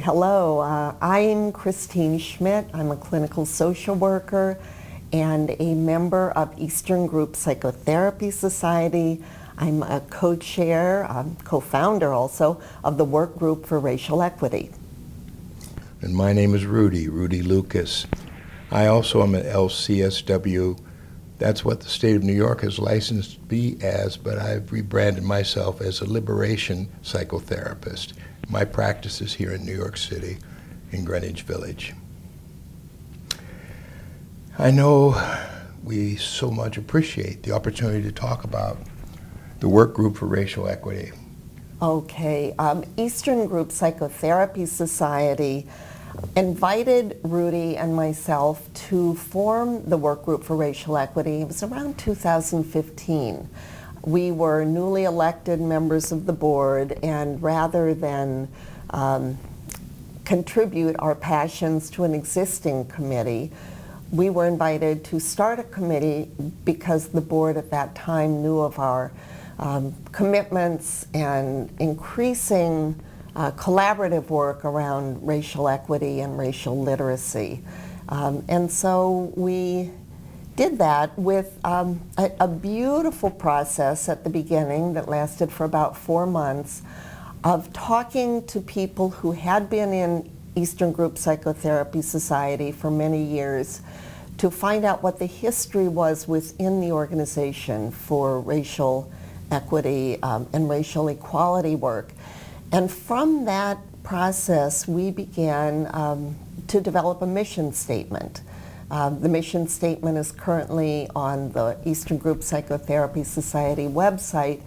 Hello, I'm Christine Schmidt. I'm a clinical social worker and a member of Eastern Group Psychotherapy Society. I'm a co-chair, co-founder also, of the work group for racial equity. And my name is Rudy Lucas. I also am an LCSW. That's what the state of New York has licensed me as, but I've rebranded myself as a liberation psychotherapist. My practice is here in New York City, in Greenwich Village. I know we so much appreciate the opportunity to talk about the work group for racial equity. Okay, Eastern Group Psychotherapy Society invited Rudy and myself to form the work group for racial equity. It was around 2015. We were newly elected members of the board, and rather than contribute our passions to an existing committee, we were invited to start a committee because the board at that time knew of our commitments and increasing collaborative work around racial equity and racial literacy. And so we did that with a beautiful process at the beginning that lasted for about 4 months of talking to people who had been in Eastern Group Psychotherapy Society for many years to find out what the history was within the organization for racial equity and racial equality work. And from that process, we began to develop a mission statement. The mission statement is currently on the Eastern Group Psychotherapy Society website,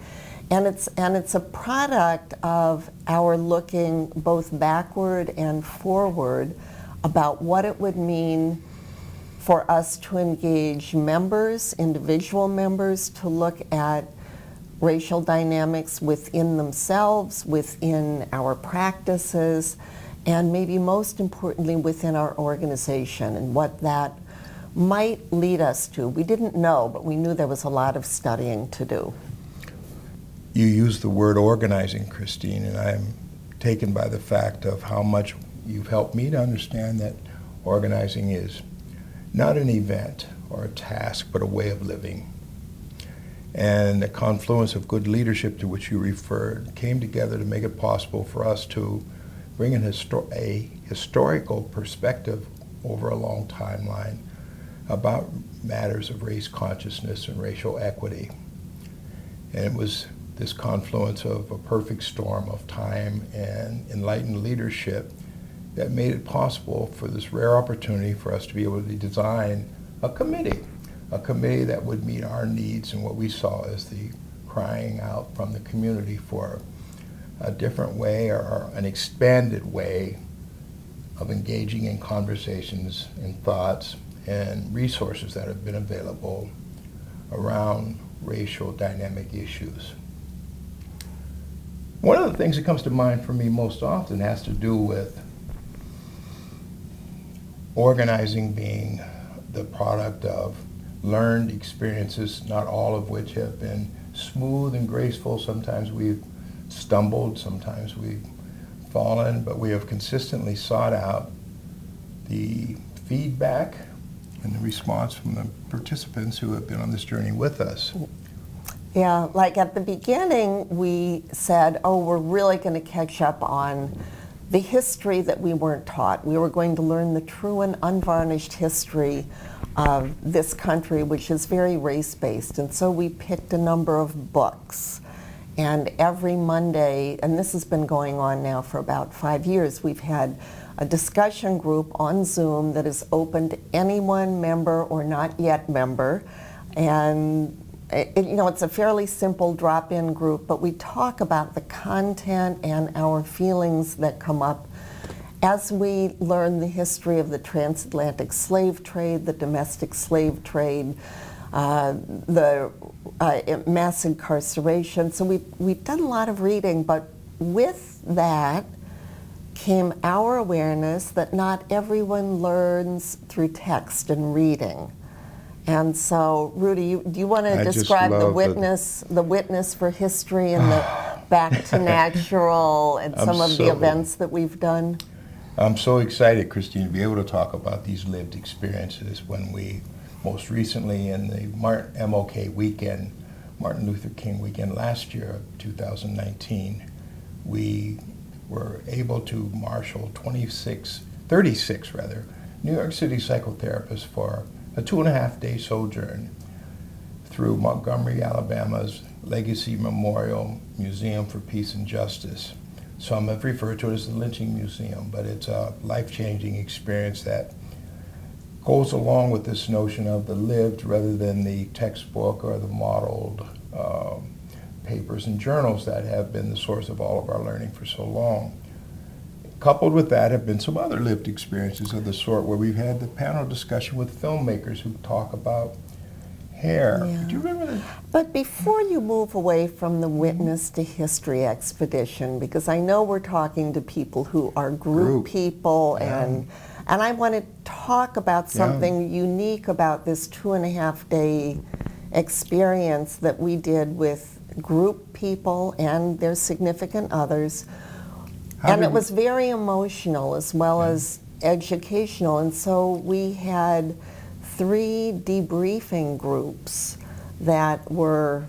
and it's a product of our looking both backward and forward about what it would mean for us to engage members, individual members, to look at racial dynamics within themselves, within our practices, and maybe most importantly within our organization and what that might lead us to. We didn't know, but we knew there was a lot of studying to do. You used the word organizing, Christine, and I'm taken by the fact of how much you've helped me to understand that organizing is not an event or a task, but a way of living. And the confluence of good leadership to which you referred came together to make it possible for us to bring in a historical perspective over a long timeline about matters of race consciousness and racial equity. And it was this confluence of a perfect storm of time and enlightened leadership that made it possible for this rare opportunity for us to be able to design a committee that would meet our needs and what we saw as the crying out from the community for a different way or an expanded way of engaging in conversations and thoughts and resources that have been available around racial dynamic issues. One of the things that comes to mind for me most often has to do with organizing being the product of learned experiences, not all of which have been smooth and graceful. Sometimes we've stumbled, sometimes we've fallen, but we have consistently sought out the feedback and the response from the participants who have been on this journey with us. Yeah, like at the beginning we said, oh, we're really going to catch up on the history that we weren't taught. We were going to learn the true and unvarnished history of this country, which is very race-based. And so we picked a number of books. And every Monday, and this has been going on now for about 5 years, we've had a discussion group on Zoom that is open to anyone, member or not yet member. And it's a fairly simple drop-in group, but we talk about the content and our feelings that come up as we learn the history of the transatlantic slave trade, the domestic slave trade, the mass incarceration. So we've done a lot of reading, but with that came our awareness that not everyone learns through text and reading. And so, Rudy, do you want to describe the witness for history and the back to natural and some of the events that we've done? I'm so excited, Christine, to be able to talk about these lived experiences when we, most recently in the MLK weekend, Martin Luther King weekend last year of 2019, we were able to marshal 36 New York City psychotherapists for a 2.5-day sojourn through Montgomery, Alabama's Legacy Memorial Museum for Peace and Justice. Some have referred to it as the Lynching Museum, but it's a life-changing experience that goes along with this notion of the lived rather than the textbook or the modeled papers and journals that have been the source of all of our learning for so long. Coupled with that have been some other lived experiences of the sort where we've had the panel discussion with filmmakers who talk about hair. Yeah. Do you remember that? But before you move away from the Witness to History expedition, because I know we're talking to people who are group people, Yeah. and I want to talk about something unique about this 2.5-day experience that we did with group people and their significant others. And it was very emotional as well as educational. And so we had 3 debriefing groups that were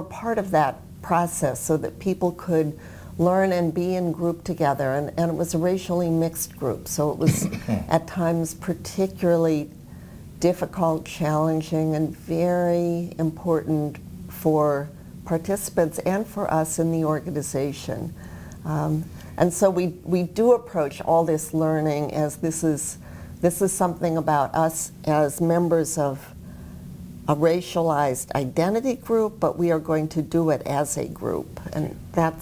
part of that process so that people could learn and be in group together. And it was a racially mixed group. So it was at times particularly difficult, challenging, and very important for participants and for us in the organization. And so we do approach all this learning as this is something about us as members of a racialized identity group, but we are going to do it as a group, and that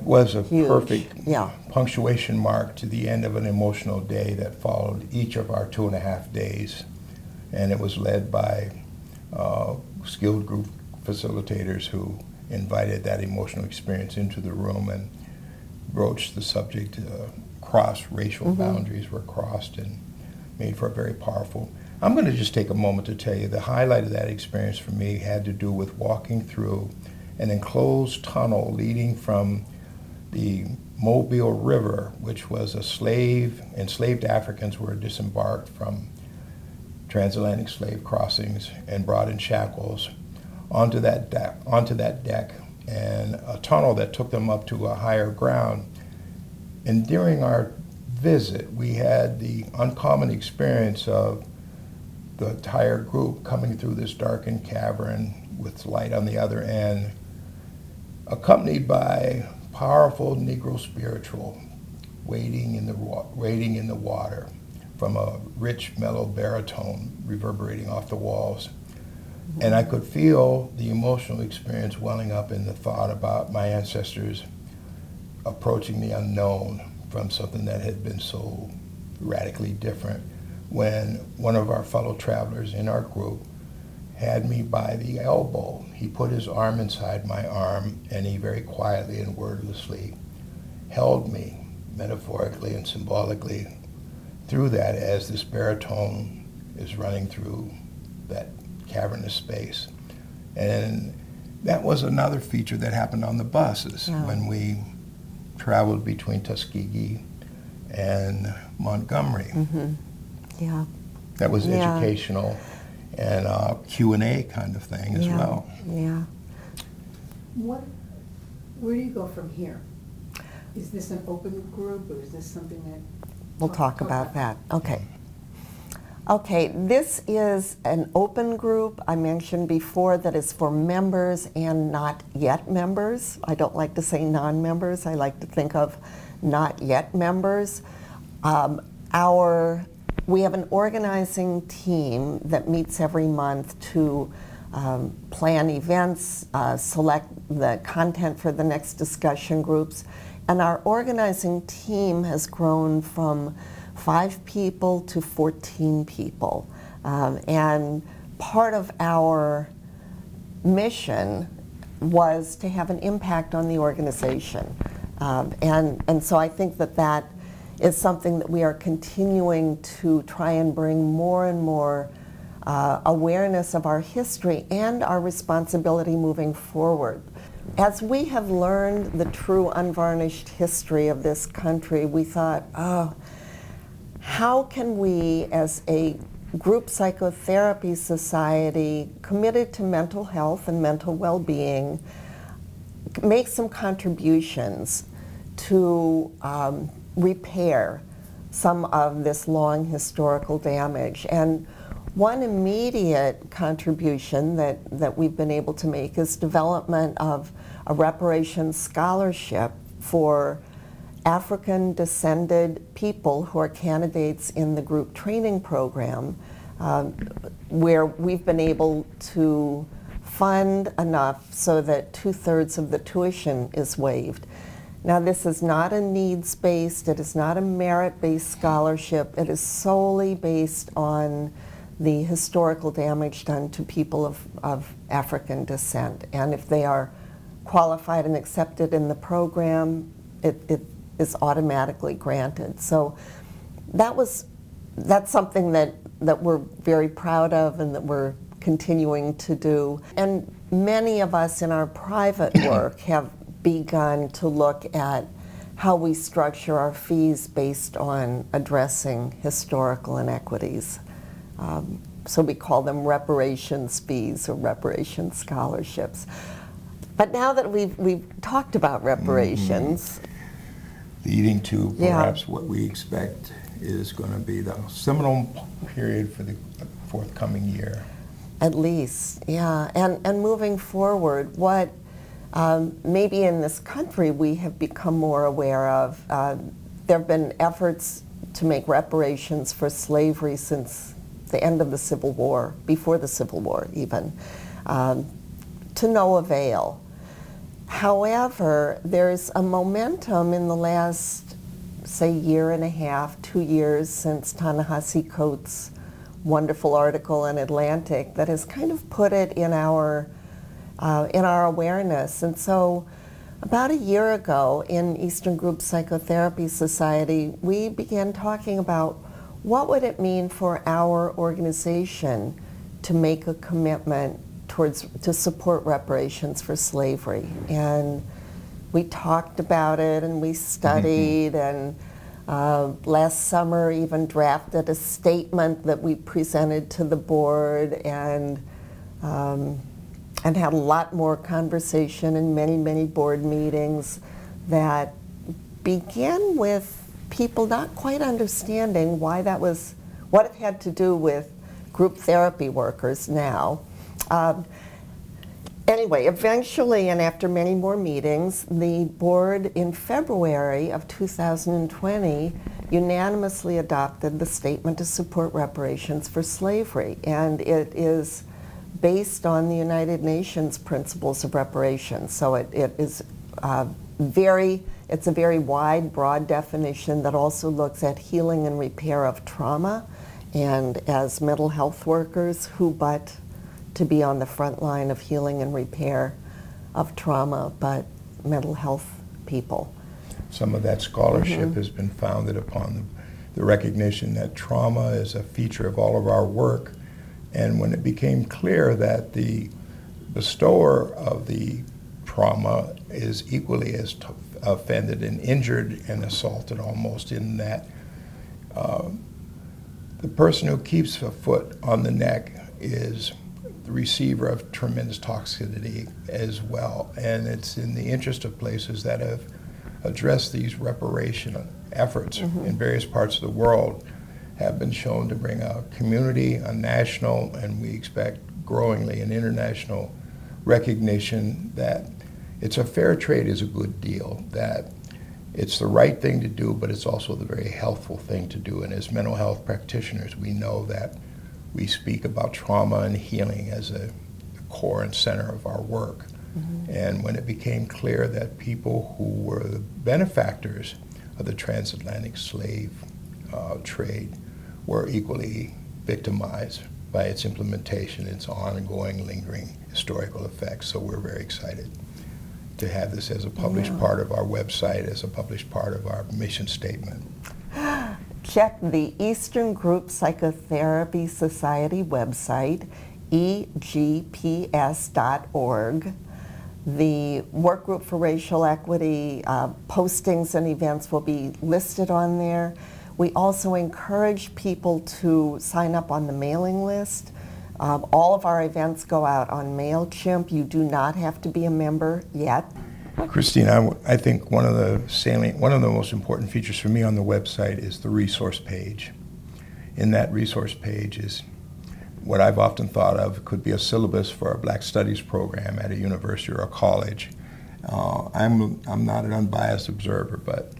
was a huge. perfect Yeah. punctuation mark to the end of an emotional day that followed each of our 2.5 days, and it was led by skilled group facilitators who invited that emotional experience into the room and broached the subject. Cross-racial boundaries were crossed and made for a very powerful. I'm going to just take a moment to tell you the highlight of that experience for me had to do with walking through an enclosed tunnel leading from the Mobile River, which was enslaved Africans were disembarked from transatlantic slave crossings and brought in shackles onto that deck, and a tunnel that took them up to a higher ground. And during our visit, we had the uncommon experience of the entire group coming through this darkened cavern with light on the other end, accompanied by powerful Negro spiritual wading in the water from a rich, mellow baritone reverberating off the walls. And I could feel the emotional experience welling up in the thought about my ancestors approaching the unknown from something that had been so radically different, when one of our fellow travelers in our group had me by the elbow. He put his arm inside my arm, and he very quietly and wordlessly held me, metaphorically and symbolically, through that as this baritone is running through that cavernous space. And that was another feature that happened on the buses when we traveled between Tuskegee and Montgomery. Yeah. That was educational and Q&A kind of thing as well. Yeah. Where do you go from here? Is this an open group, or is this something that... We'll talk about that. Okay. Okay, this is an open group. I mentioned before that it's for members and not yet members. I don't like to say non-members. I like to think of not yet members. We have an organizing team that meets every month to plan events, select the content for the next discussion groups. And our organizing team has grown from 5 people to 14 people. And part of our mission was to have an impact on the organization. And so I think that is something that we are continuing to try and bring more and more awareness of our history and our responsibility moving forward. as we have learned the true unvarnished history of this country, we thought, oh, how can we as a group psychotherapy society committed to mental health and mental well-being make some contributions to repair some of this long historical damage. And one immediate contribution that we've been able to make is development of a reparations scholarship for African-descended people who are candidates in the group training program, where we've been able to fund enough so that 2/3 of the tuition is waived. Now, this is not a needs-based, it is not a merit-based scholarship, it is solely based on the historical damage done to people of African descent. And if they are qualified and accepted in the program, it is automatically granted. So that's something that we're very proud of and that we're continuing to do. And many of us in our private work have begun to look at how we structure our fees based on addressing historical inequities. So we call them reparations fees or reparations scholarships. But now that we've talked about reparations, leading to perhaps what we expect is going to be the seminal period for the forthcoming year. At least, yeah. And moving forward, what maybe in this country we have become more aware of, there have been efforts to make reparations for slavery since the end of the Civil War, before the Civil War even, to no avail. However, there's a momentum in the last, say, year and a half, 2 years since Ta-Nehisi Coates' wonderful article in Atlantic that has kind of put it in our awareness. And so about a year ago in Eastern Group Psychotherapy Society, we began talking about what would it mean for our organization to make a commitment to support reparations for slavery. And we talked about it and we studied and last summer even drafted a statement that we presented to the board and had a lot more conversation in many board meetings that began with people not quite understanding why that was, what it had to do with group therapy workers now. Anyway, eventually, and after many more meetings, the board in February of 2020 unanimously adopted the statement to support reparations for slavery. And it is based on the United Nations principles of reparations. So it is it's a very wide, broad definition that also looks at healing and repair of trauma. And as mental health workers, who but to be on the front line of healing and repair of trauma, but mental health people. Some of that scholarship has been founded upon the recognition that trauma is a feature of all of our work. And when it became clear that the bestower of the trauma is equally as offended and injured and assaulted almost, in that the person who keeps a foot on the neck is the receiver of tremendous toxicity as well. And it's in the interest of places that have addressed these reparation efforts in various parts of the world have been shown to bring a community, a national, and we expect growingly an international recognition that it's a fair trade is a good deal, that it's the right thing to do, but it's also the very healthful thing to do. And as mental health practitioners, we know that we speak about trauma and healing as a core and center of our work. And when it became clear that people who were the benefactors of the transatlantic slave trade were equally victimized by its implementation, its ongoing, lingering historical effects. So we're very excited to have this as a published part of our website, as a published part of our mission statement. Check the Eastern Group Psychotherapy Society website, egps.org. The work group for racial equity postings and events will be listed on there. We also encourage people to sign up on the mailing list. All of our events go out on MailChimp. You do not have to be a member yet. Christine, I think one of the most important features for me on the website is the resource page. In that resource page is what I've often thought of could be a syllabus for a Black Studies program at a university or a college. I'm not an unbiased observer, but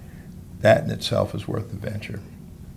that in itself is worth the venture.